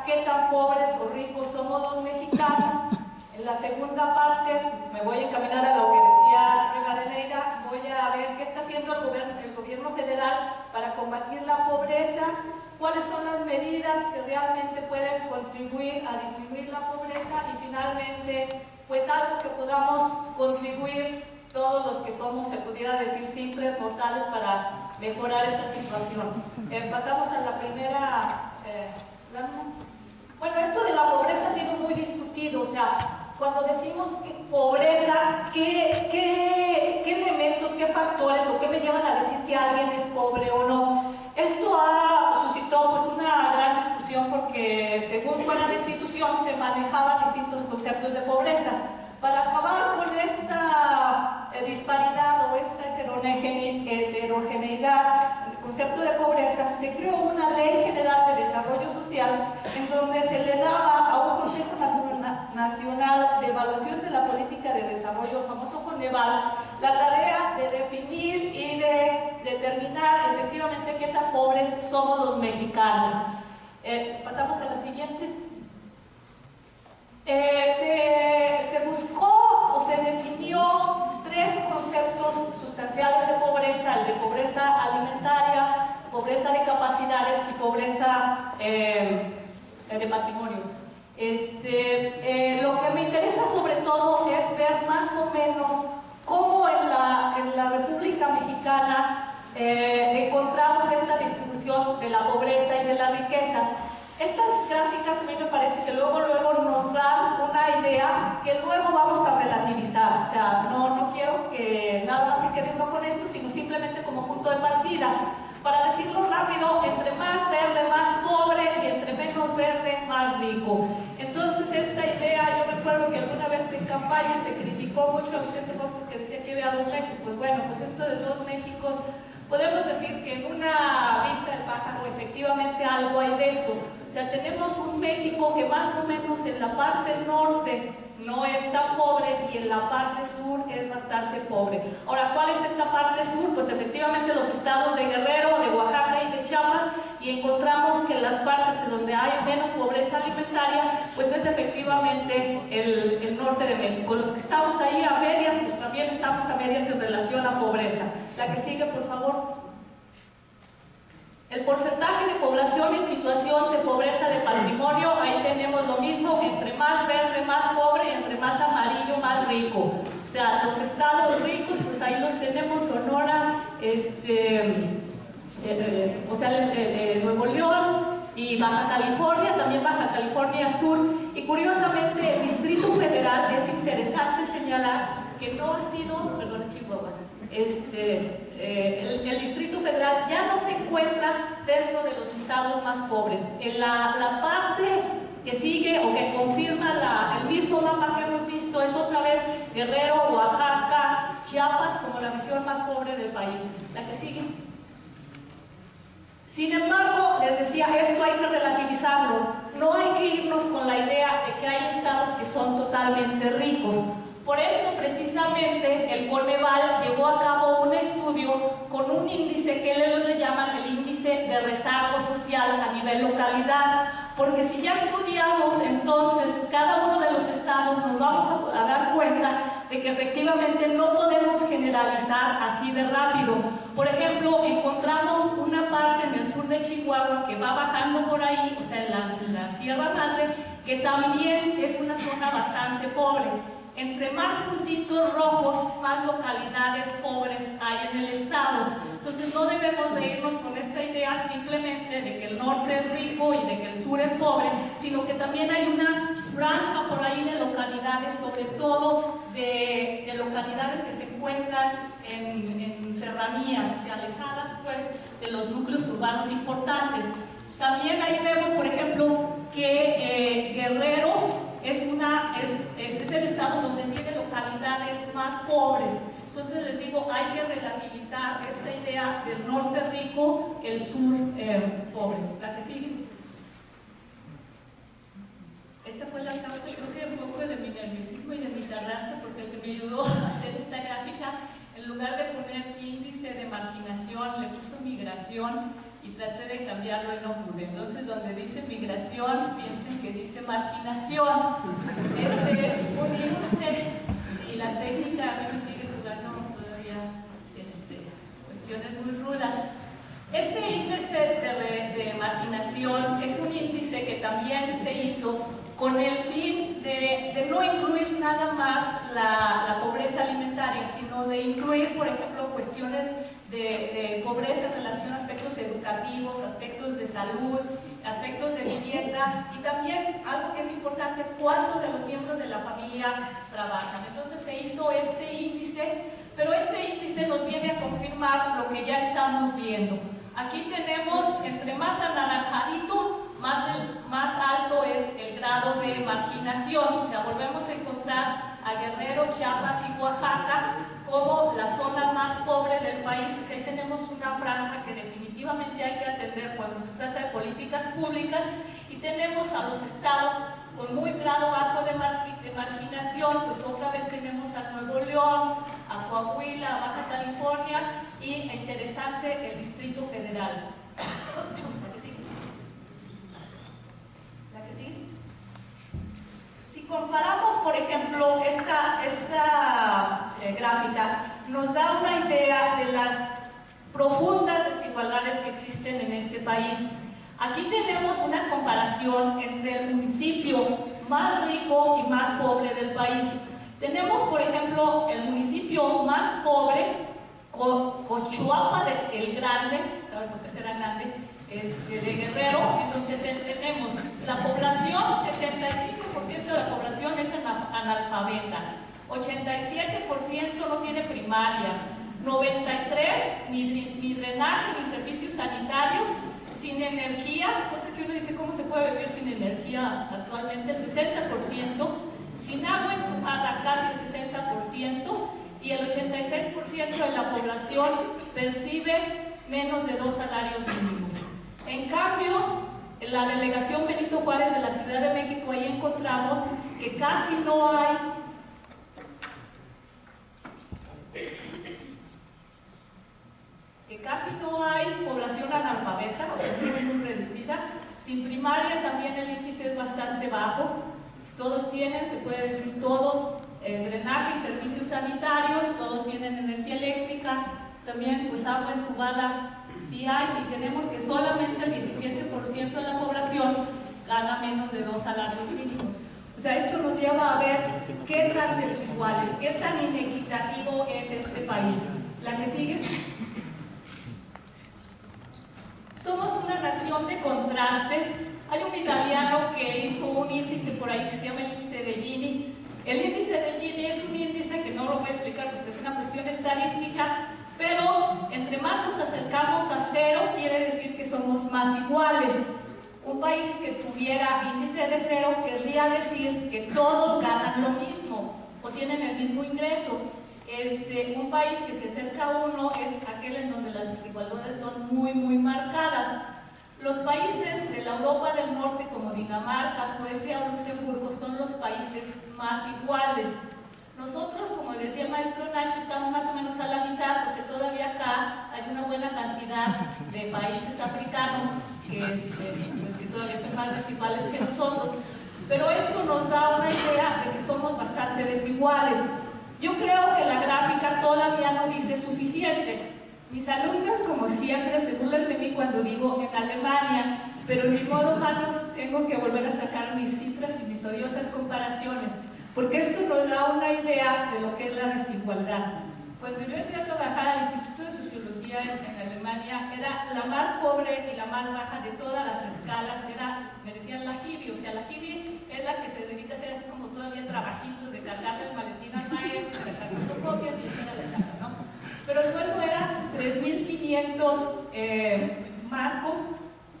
¿Qué tan pobres o ricos somos los mexicanos? En la segunda parte me voy a encaminar a lo que decía Rivadeneira. Voy a ver qué está haciendo el gobierno federal para combatir la pobreza, cuáles son las medidas que realmente pueden contribuir a disminuir la pobreza y finalmente pues algo que podamos contribuir todos los que somos, se pudiera decir, simples mortales para mejorar esta situación. Pasamos a la primera... Bueno, esto de la pobreza ha sido muy discutido, o sea, cuando decimos pobreza, ¿qué elementos, qué factores o qué me llevan a decir que alguien es pobre o no? Esto suscitó pues una gran discusión porque según fuera la institución se manejaban distintos conceptos de pobreza. Para acabar con esta disparidad o esta heterogeneidad en el concepto de pobreza, se creó una Ley General de Desarrollo Social en donde se le daba a un Consejo Nacional de Evaluación de la Política de Desarrollo, el famoso Coneval, la tarea de definir y de determinar efectivamente qué tan pobres somos los mexicanos. Pasamos a la siguiente. Se buscó o se definió tres conceptos sustanciales de pobreza: el de pobreza alimentaria, pobreza de capacidades y pobreza de matrimonio. Lo que me interesa sobre todo es ver más o menos cómo en la República Mexicana encontramos esta distribución de la pobreza y de la riqueza. Estas gráficas a mí me parece que luego nos dan una idea que luego vamos a relativizar. O sea, no quiero que nada más se quede uno con esto, sino simplemente como punto de partida. Para decirlo rápido, entre más verde, más pobre, y entre menos verde, más rico. Entonces esta idea, yo recuerdo que alguna vez en campaña se criticó mucho a Vicente Fox porque decía que había dos Méxicos. Bueno, pues esto de dos Méxicos, podemos decir que en una vista del pájaro efectivamente algo hay de eso. O sea, tenemos un México que más o menos en la parte norte no es tan pobre y en la parte sur es bastante pobre. Ahora, ¿cuál es esta parte sur? Pues efectivamente los estados de Guerrero, de Oaxaca y de Chiapas, y encontramos que en las partes en donde hay menos pobreza alimentaria, pues es efectivamente el norte de México. Los que estamos ahí a medias, pues también estamos a medias en relación a pobreza. La que sigue, por favor. El porcentaje de población en situación de pobreza de patrimonio, ahí tenemos lo mismo, entre más verde, más pobre, y entre más amarillo, más rico. O sea, los estados ricos, pues ahí los tenemos: Sonora, Nuevo León y Baja California, también Baja California Sur. Y curiosamente, el Distrito Federal, es interesante señalar que no ha sido, perdón, es Chihuahua, el Distrito Federal ya no se encuentra dentro de los estados más pobres. En la parte que sigue o que confirma el mismo mapa que hemos visto es otra vez Guerrero, Oaxaca, Chiapas como la región más pobre del país. La que sigue. Sin embargo, les decía, esto hay que relativizarlo. No hay que irnos con la idea de que hay estados que son totalmente ricos. Por esto, precisamente, el Coneval llevó a cabo un estudio con un índice que ellos le llaman el índice de rezago social a nivel localidad, porque si ya estudiamos entonces cada uno de los estados, nos vamos a dar cuenta de que efectivamente no podemos generalizar así de rápido. Por ejemplo, encontramos una parte en el sur de Chihuahua que va bajando por ahí, o sea, en la Sierra Madre, que también es una zona bastante pobre. Entre más puntitos rojos, más localidades pobres hay en el estado. Entonces no debemos de irnos con esta idea simplemente de que el norte es rico y de que el sur es pobre, sino que también hay una franja por ahí de localidades, sobre todo de localidades que se encuentran en serranías, o sea, alejadas pues de los núcleos urbanos importantes. También ahí vemos, por ejemplo, que Guerrero es el estado donde tiene localidades más pobres. Entonces les digo, hay que relativizar esta idea del norte rico, el sur pobre. La que sigue. Esta fue la causa, creo que un poco de mi nerviosismo y de mi tardanza, porque el que me ayudó a hacer esta gráfica, en lugar de poner índice de marginación, le puso migración. y traté de cambiarlo y no pude. Entonces, donde dice migración, piensen que dice marginación. Este es un índice, y la técnica a mí me sigue jugando todavía cuestiones muy rudas. Este índice de marginación es un índice que también se hizo con el fin de no incluir nada más la pobreza alimentaria, sino de incluir, por ejemplo, cuestiones de pobreza en relación a aspectos educativos, aspectos de salud, aspectos de vivienda y también algo que es importante, cuántos de los miembros de la familia trabajan. Entonces se hizo este índice, pero este índice nos viene a confirmar lo que ya estamos viendo. Aquí tenemos, entre más anaranjadito, más alto es el grado de marginación. O sea, volvemos a encontrar a Guerrero, Chiapas y Oaxaca como la zona más pobre del país. O sea, ahí tenemos una franja que definitivamente hay que atender cuando se trata de políticas públicas, y tenemos a los estados con muy grado bajo de marginación. Pues otra vez tenemos a Nuevo León, a Coahuila, a Baja California y, interesante, el Distrito Federal. ¿La que sigue? ¿La que sigue? Si comparamos, por ejemplo, esta gráfica, nos da una idea de las profundas desigualdades que existen en este país. Aquí tenemos una comparación entre el municipio más rico y más pobre del país. Tenemos, por ejemplo, el municipio más pobre, Cochuapa del Grande, ¿saben por qué será grande? De Guerrero, en donde tenemos la población, 75% de la población es analfabeta, 87% no tiene primaria, 93% ni drenaje ni servicios sanitarios, sin energía, cosa que uno dice, ¿cómo se puede vivir sin energía actualmente? El 60%, sin agua entumbada casi el 60%, y el 86% de la población percibe menos de 2 salarios mínimos. En cambio, en la delegación Benito Juárez de la Ciudad de México, ahí encontramos que casi no hay población analfabeta, o sea, muy reducida. Sin primaria también el índice es bastante bajo. Todos tienen, se puede decir todos, drenaje y servicios sanitarios, todos tienen energía eléctrica, también pues agua entubada sí hay, y tenemos que solamente el 17% de la población gana menos de 2 salarios mínimos. O sea, esto nos lleva a ver qué tan desiguales, qué tan inequitativo es este país. La que sigue. Somos una nación de contrastes. Hay un italiano que hizo un índice por ahí que se llama el índice de Gini. El índice de Gini es un índice que no lo voy a explicar porque es una cuestión estadística, pero entre más nos acercamos a 0 quiere decir que somos más iguales. Un país que tuviera índice de 0 querría decir que todos ganan lo mismo o tienen el mismo ingreso. Un país que se acerca a 1 es aquel en donde las desigualdades son muy marcadas. Los países de la Europa del Norte, como Dinamarca, Suecia o Luxemburgo, son los países más iguales. Nosotros, como decía el maestro Nacho, estamos más o menos a la mitad, porque todavía acá hay una buena cantidad de países africanos que todavía son más desiguales que nosotros. Pero esto nos da una idea de que somos bastante desiguales. Yo creo que la gráfica todavía no dice suficiente. Mis alumnos, como siempre, se burlan de mí cuando digo en Alemania, pero en mi modo humanos tengo que volver a sacar mis cifras y mis odiosas comparaciones, porque esto nos da una idea de lo que es la desigualdad. Cuando yo entré a trabajar al Instituto de Sociología en Alemania, era la más pobre y la más baja de todas las escalas, me decían la hibi, o sea, la hibi es la que se dedica a hacer así como todavía trabajitos de cargarle el maletín al maestro, sacar fotocopias y hacer la chapa, ¿no? Pero el sueldo era 3.500 marcos,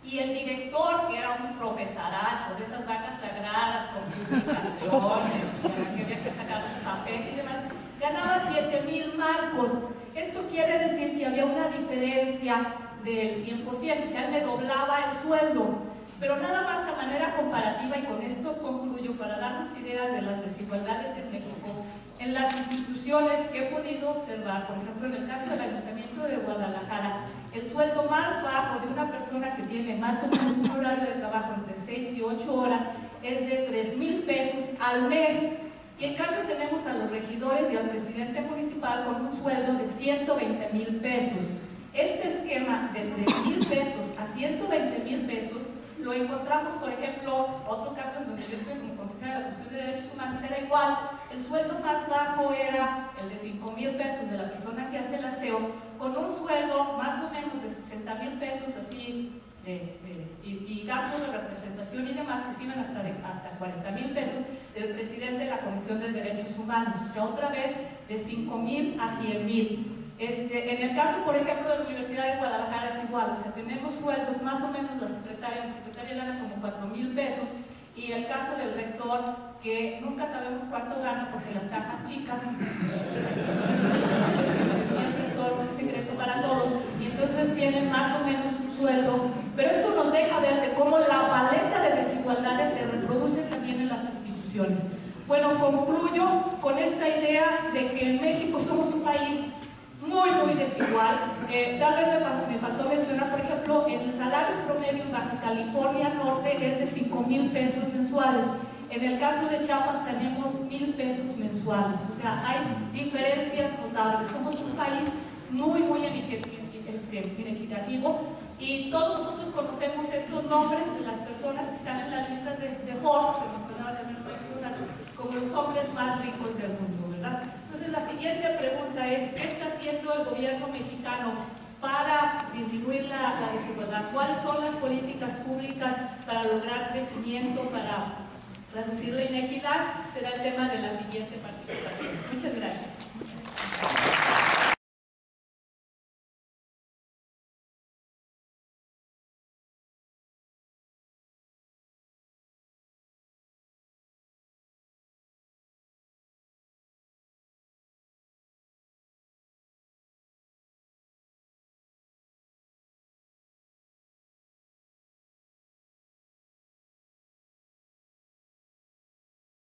y el director, que era un profesorazo de esas vacas sagradas con publicaciones, que había que sacar el papel y demás, ganaba 7.000 marcos. Esto quiere decir que había una diferencia del 100%, o sea, él me doblaba el sueldo. Pero nada más a manera comparativa, y con esto concluyo, para darnos idea de las desigualdades en México, en las instituciones que he podido observar, por ejemplo, en el caso del Ayuntamiento de Guadalajara, el sueldo más bajo de una persona que tiene más o menos un horario de trabajo entre 6 y 8 horas es de 3,000 pesos al mes. Y en cambio tenemos a los regidores y al presidente municipal con un sueldo de 120,000 pesos. Este esquema de 3,000 pesos a 120,000 pesos lo encontramos, por ejemplo, otro caso en donde yo estoy como consejera de la Comisión de Derechos Humanos, era igual. El sueldo más bajo era el de 5,000 pesos de la persona que hace el aseo, con un sueldo más o menos de 60,000 pesos, así, y gastos de representación y demás, que sirven hasta 40,000 pesos, del presidente de la Comisión de Derechos Humanos. O sea, otra vez de 5,000 a 100,000. En el caso, por ejemplo, de la Universidad de Guadalajara es igual, o sea, tenemos sueldos, más o menos la secretaria gana como 4,000 pesos, y el caso del rector, que nunca sabemos cuánto gana porque las cajas chicas siempre son un secreto para todos, y entonces tienen más o menos un sueldo, pero esto nos deja ver de cómo la paleta de desigualdades se reproduce también en las instituciones. Bueno, concluyo con esta idea de que en México somos un país muy desigual. Tal vez me faltó mencionar, por ejemplo, el salario promedio en Baja California Norte es de 5,000 pesos mensuales. En el caso de Chiapas tenemos 1,000 pesos mensuales. O sea, hay diferencias notables. Somos un país muy inequitativo, y todos nosotros conocemos estos nombres de las personas que están en las listas de Forbes, que mencionaba también como los hombres más ricos del mundo, ¿verdad? Entonces la siguiente pregunta es, ¿qué está haciendo el gobierno mexicano para disminuir la desigualdad? ¿Cuáles son las políticas públicas para lograr crecimiento, para reducir la inequidad? Será el tema de la siguiente participación. Muchas gracias.